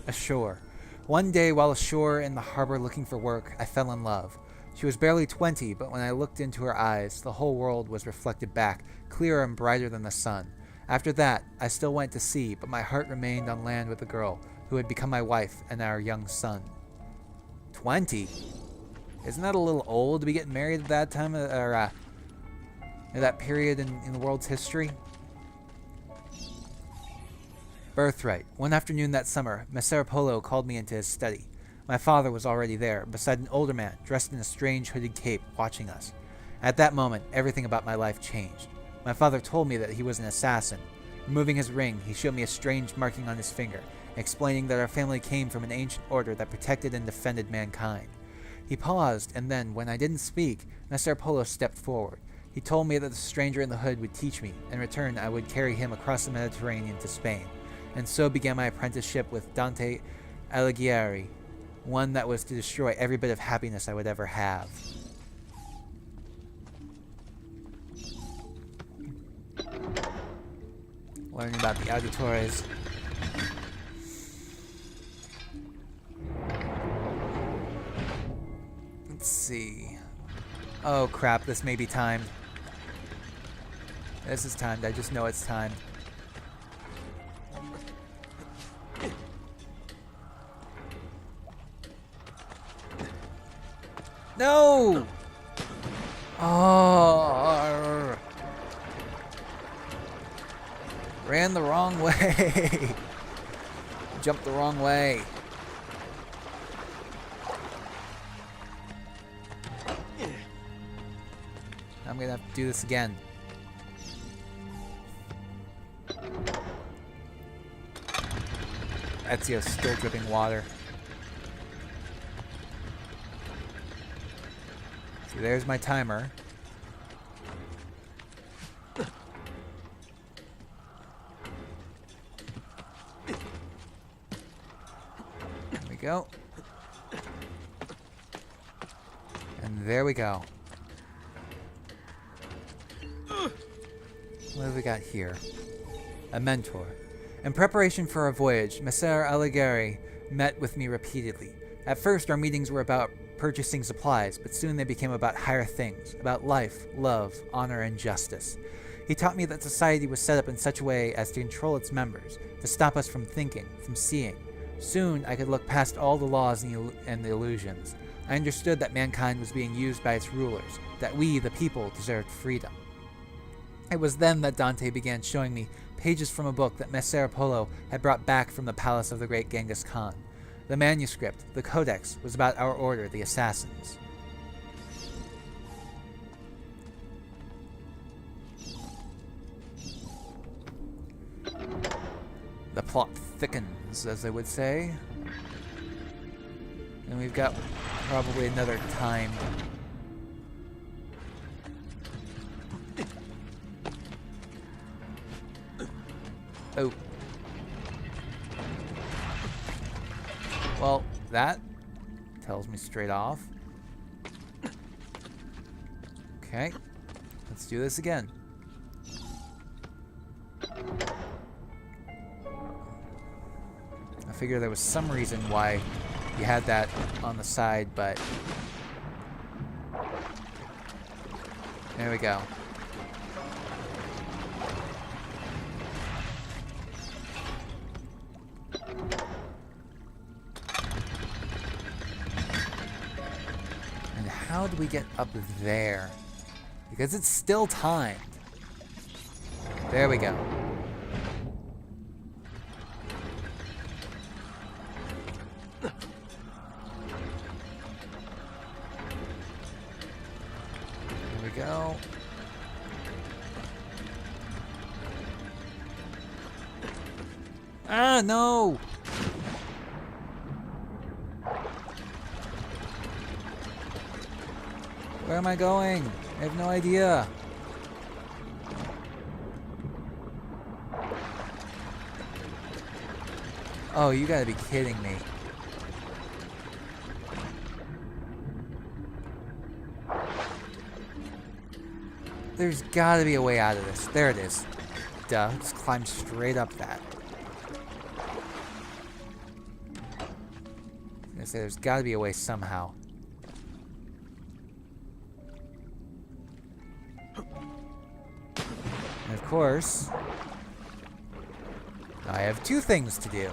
Ashore. One day while ashore in the harbor looking for work, I fell in love. She was barely 20, but when I looked into her eyes, the whole world was reflected back, clearer and brighter than the sun. After that, I still went to sea, but my heart remained on land with the girl, who had become my wife and our young son. 20? Isn't that a little old to be getting married at that time, or at that period in the world's history? Birthright. One afternoon that summer, Messer Polo called me into his study. My father was already there, beside an older man, dressed in a strange hooded cape, watching us. At that moment, everything about my life changed. My father told me that he was an assassin. Removing his ring, he showed me a strange marking on his finger, explaining that our family came from an ancient order that protected and defended mankind. He paused, and then, when I didn't speak, Messer Polo stepped forward. He told me that the stranger in the hood would teach me. In return, I would carry him across the Mediterranean to Spain. And so began my apprenticeship with Dante Alighieri, one that was to destroy every bit of happiness I would ever have. Learning about the Auditores. Let's see. Oh crap, this may be timed. This is timed, I just know it's timed. No! Oh! Ran the wrong way. Jumped the wrong way. I'm gonna have to do this again. Ezio's still dripping water. See, there's my timer. There we go. And there we go. What have we got here? A mentor. In preparation for our voyage, Messer Alighieri met with me repeatedly. At first, our meetings were about purchasing supplies, but soon they became about higher things, about life, love, honor, and justice. He taught me that society was set up in such a way as to control its members, to stop us from thinking, from seeing. Soon, I could look past all the laws and the illusions. I understood that mankind was being used by its rulers, that we, the people, deserved freedom. It was then that Dante began showing me pages from a book that Messer Polo had brought back from the palace of the great Genghis Khan. The manuscript, the codex, was about our order, the Assassins. The plot thickens, as they would say. And we've got probably another time. Oh. Well, that tells me straight off. Okay. Let's do this again. I figure there was some reason why you had that on the side, but there we go. And how do we get up there? Because it's still timed. There we go. Go. Ah, no! Where am I going? I have no idea. Oh, you gotta be kidding me. There's gotta be a way out of this. There it is. Duh, just climb straight up that. gonna say there's gotta be a way somehow. And of course, I have two things to do.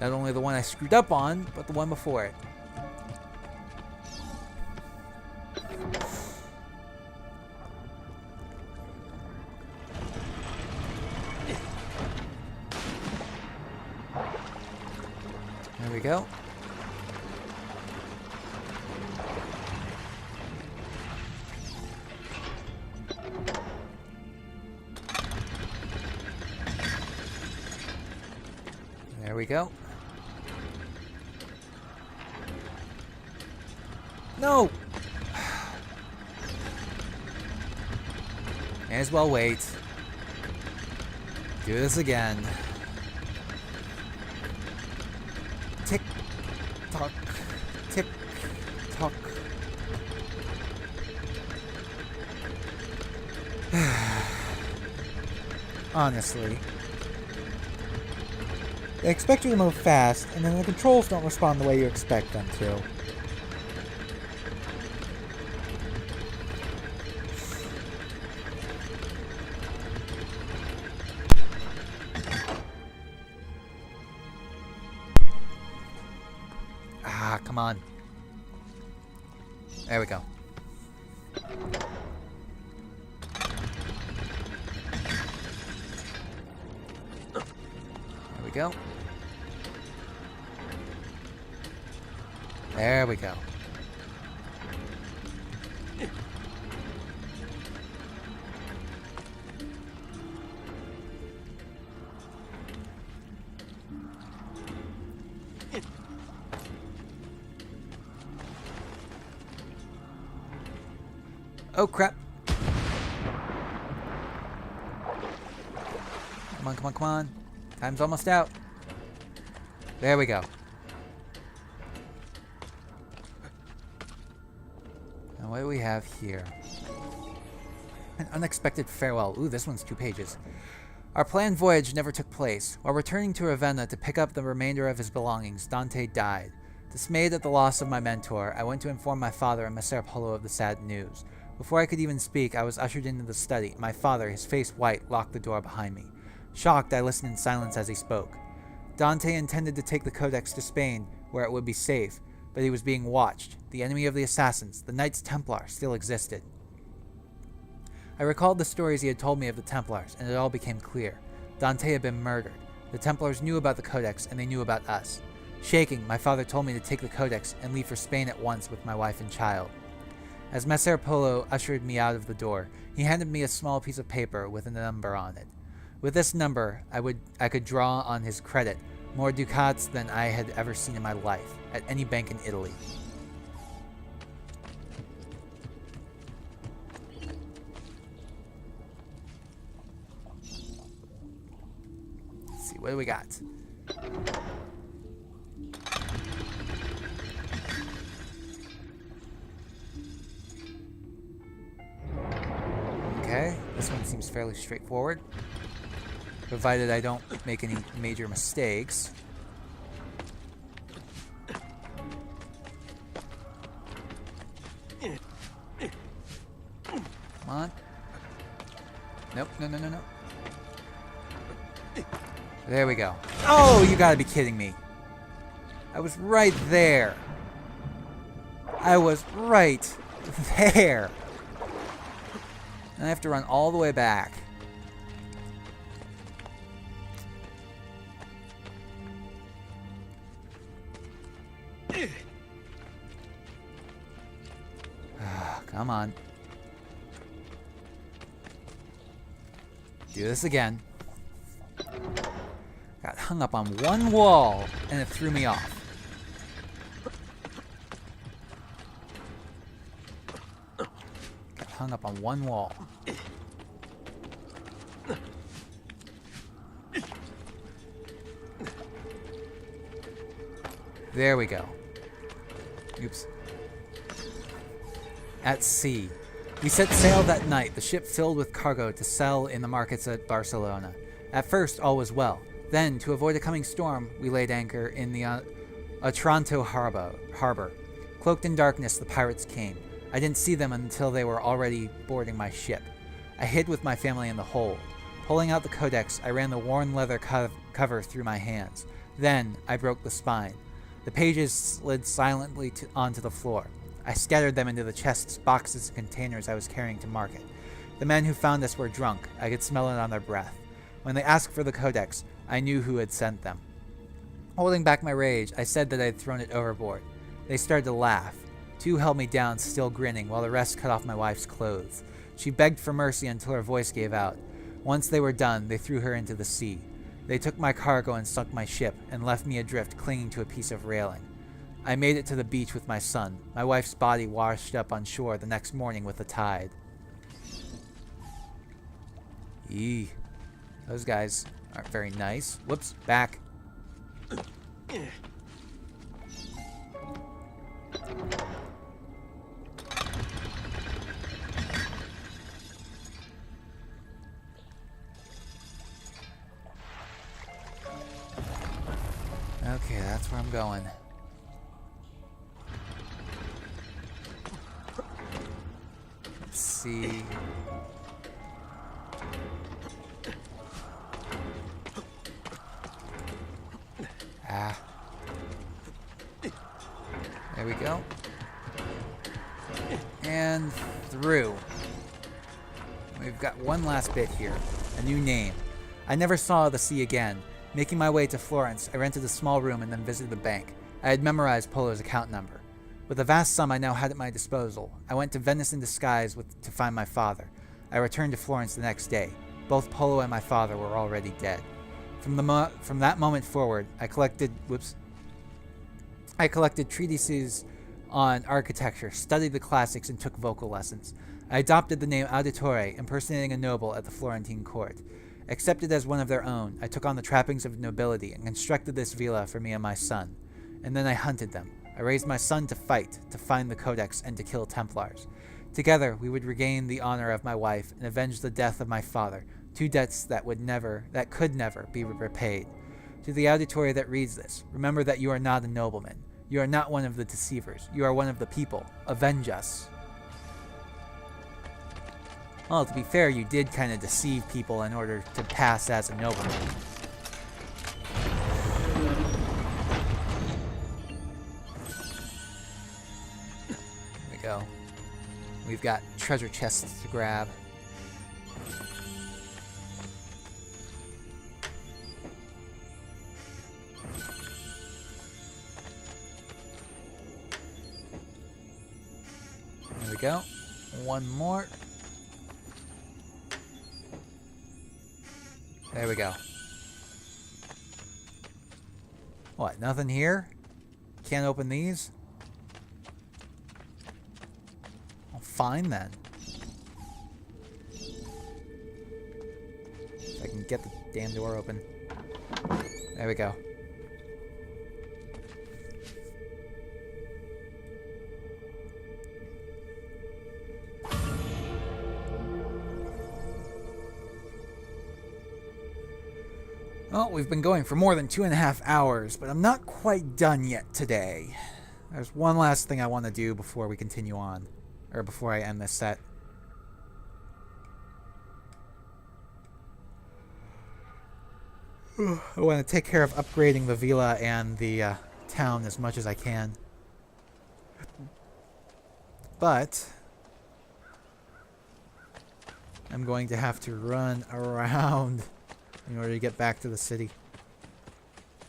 Not only the one I screwed up on, but the one before it. There we go. There we go. No! May as well wait. Do this again. Tick tock. Tick tock. Honestly. They expect you to move fast, and then the controls don't respond the way you expect them to. Ah, come on. There we go. There we go. There we go. Oh crap. Come on, come on, come on. Time's almost out. There we go. Now what do we have here? An unexpected farewell. Ooh, this one's 2 pages. Our planned voyage never took place. While returning to Ravenna to pick up the remainder of his belongings, Dante died. Dismayed at the loss of my mentor, I went to inform my father and Messer Polo of the sad news. Before I could even speak, I was ushered into the study. My father, his face white, locked the door behind me. Shocked, I listened in silence as he spoke. Dante intended to take the Codex to Spain, where it would be safe, but he was being watched. The enemy of the assassins, the Knights Templar, still existed. I recalled the stories he had told me of the Templars, and it all became clear. Dante had been murdered. The Templars knew about the Codex, and they knew about us. Shaking, my father told me to take the Codex and leave for Spain at once with my wife and child. As Messer Polo ushered me out of the door, he handed me a small piece of paper with a number on it. With this number, I could draw on his credit more ducats than I had ever seen in my life, at any bank in Italy. Let's see, what do we got? Okay, this one seems fairly straightforward, provided I don't make any major mistakes. Come on. Nope, no, no, no, no. There we go. Oh, you gotta be kidding me. I was right there. I was right there. And I have to run all the way back. Come on. Do this again. Got hung up on one wall, and it threw me off. Got hung up on one wall. There we go. Oops. At sea. We set sail that night, the ship filled with cargo to sell in the markets at Barcelona. At first, all was well. Then, to avoid a coming storm, we laid anchor in the Otranto Harbor. Cloaked in darkness, the pirates came. I didn't see them until they were already boarding my ship. I hid with my family in the hold. Pulling out the codex, I ran the worn leather cover through my hands. Then, I broke the spine. The pages slid silently onto the floor. I scattered them into the chests, boxes, and containers I was carrying to market. The men who found us were drunk. I could smell it on their breath. When they asked for the codex, I knew who had sent them. Holding back my rage, I said that I had thrown it overboard. They started to laugh. Two held me down, still grinning, while the rest cut off my wife's clothes. She begged for mercy until her voice gave out. Once they were done, they threw her into the sea. They took my cargo and sunk my ship, and left me adrift, clinging to a piece of railing. I made it to the beach with my son. My wife's body washed up on shore the next morning with the tide. Eee. Those guys aren't very nice. Whoops, back. Okay, that's where I'm going. Let's see. There we go. And through. We've got one last bit here. A new name. I never saw the sea again. Making my way to Florence, I rented a small room and then visited the bank. I had memorized Polo's account number. With the vast sum I now had at my disposal, I went to Venice in disguise to find my father. I returned to Florence the next day. Both Polo and my father were already dead. From that moment forward, I collected treatises on architecture, studied the classics, and took vocal lessons. I adopted the name Auditore, impersonating a noble at the Florentine court. Accepted as one of their own, I took on the trappings of nobility and constructed this villa for me and my son. And then I hunted them. I raised my son to fight, to find the Codex, and to kill Templars. Together, we would regain the honor of my wife and avenge the death of my father, two debts that could never be repaid. To the auditory that reads this, remember that you are not a nobleman. You are not one of the deceivers. You are one of the people. Avenge us. Well, to be fair, you did kind of deceive people in order to pass as a nobleman. There we go. We've got treasure chests to grab. There we go. One more. There we go. What, nothing here? Can't open these? Well, fine then. If I can get the damn door open. There we go. Well, we've been going for more than 2.5 hours, but I'm not quite done yet today. There's one last thing I want to do before we continue on, or before I end this set. I want to take care of upgrading the villa and the town as much as I can. But I'm going to have to run around in order to get back to the city.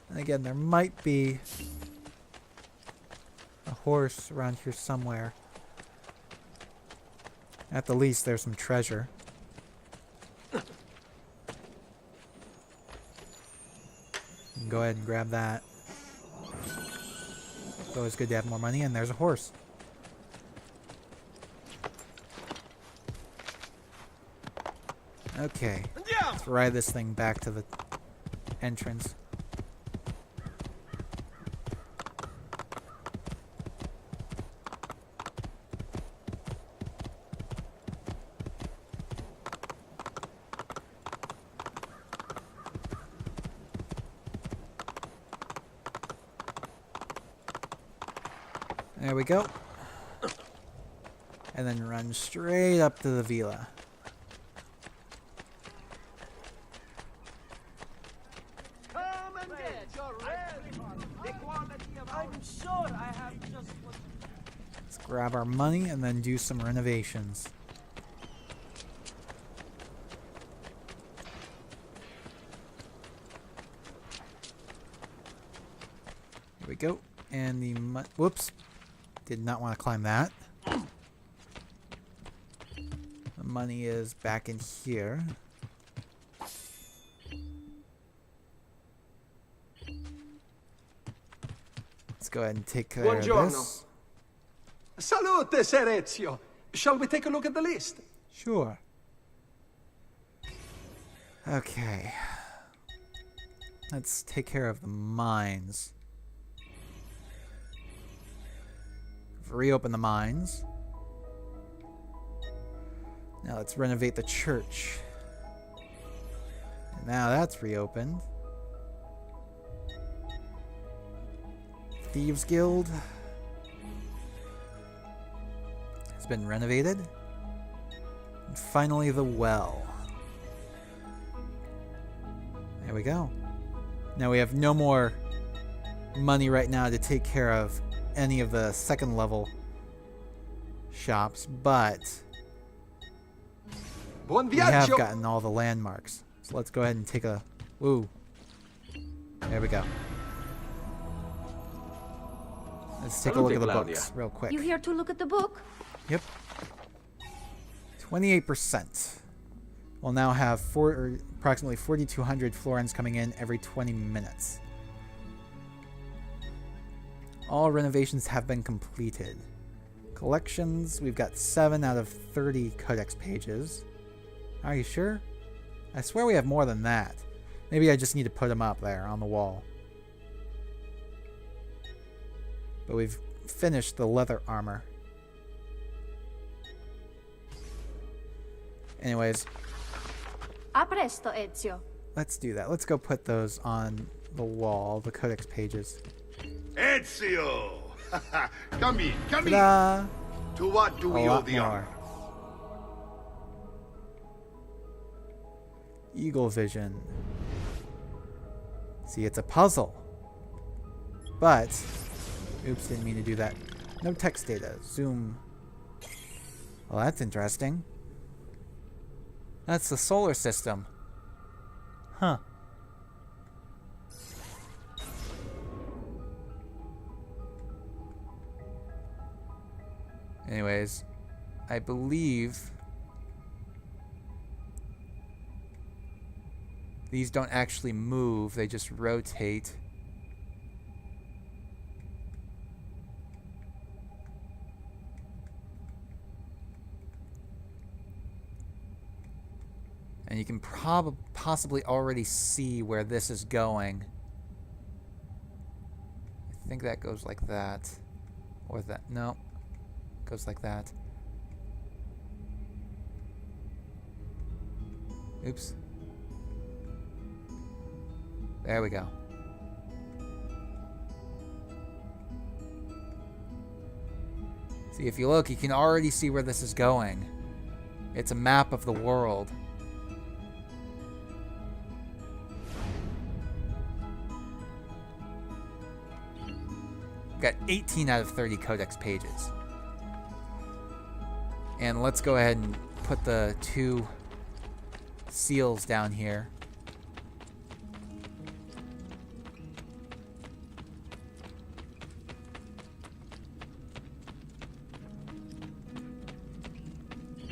And again, there might be a horse around here somewhere. At the least, there's some treasure. Go ahead and grab that. It's always good to have more money, and there's a horse. Okay, let's ride this thing back to the entrance. There we go. And then run straight up to the villa. Come and get your red. I'm sure I have just what... Let's grab our money and then do some renovations. Here we go. And the whoops. Did not want to climb that. The money is back in here. Let's go ahead and take care of this. Salute, Ser Ezio. Shall we take a look at the list? Sure. Okay. Let's take care of the mines. Reopen the mines. Now let's renovate the church. And now that's reopened. Thieves Guild has been renovated. And finally the well. There we go. Now we have no more money right now to take care of any of the second level shops, but we have gotten all the landmarks. So let's go ahead and take a woo. There we go. Let's take a look at the books real quick. You here to look at the book? Yep. 28%. We'll now have approximately 4,200 florins coming in every 20 minutes. All renovations have been completed. Collections, we've got 7 out of 30 codex pages. Are you sure? I swear we have more than that. Maybe I just need to put them up there on the wall. But we've finished the leather armor. Anyways. A presto, Ezio. Let's do that. Let's go put those on the wall, the codex pages. Ezio! Come in, come in! Ta-da! To what do we owe the honor? Eagle vision. See, it's a puzzle. But, oops, didn't mean to do that. No text data. Zoom. Well, that's interesting. That's the solar system. Huh. Anyways, I believe these don't actually move, they just rotate. And you can possibly already see where this is going. I think that goes like that. Or that. No. Goes like that. Oops. There we go. See, if you look, you can already see where this is going. It's a map of the world. Got 18 out of 30 codex pages. And let's go ahead and put the 2 seals down here.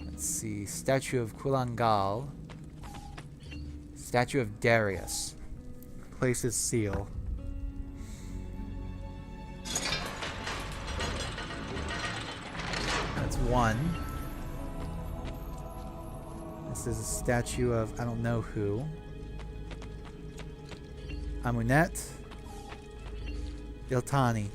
Let's see. Statue of Kulangal. Statue of Darius. Place his seal. That's 1. This is a statue of I don't know who. Amunet Iltani.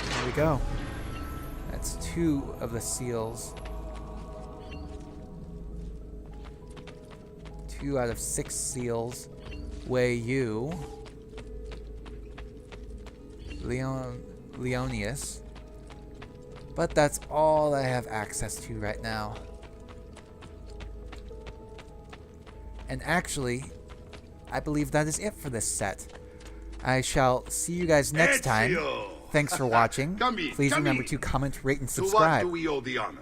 There we go. That's 2 of the seals. 2 out of 6 seals. Wei Yu. Leonius. But that's all I have access to right now. And actually, I believe that is it for this set. I shall see you guys next time. Ezio! Thanks for watching. Come in, Please come remember in. to comment, rate, and To what subscribe. do we owe the honor?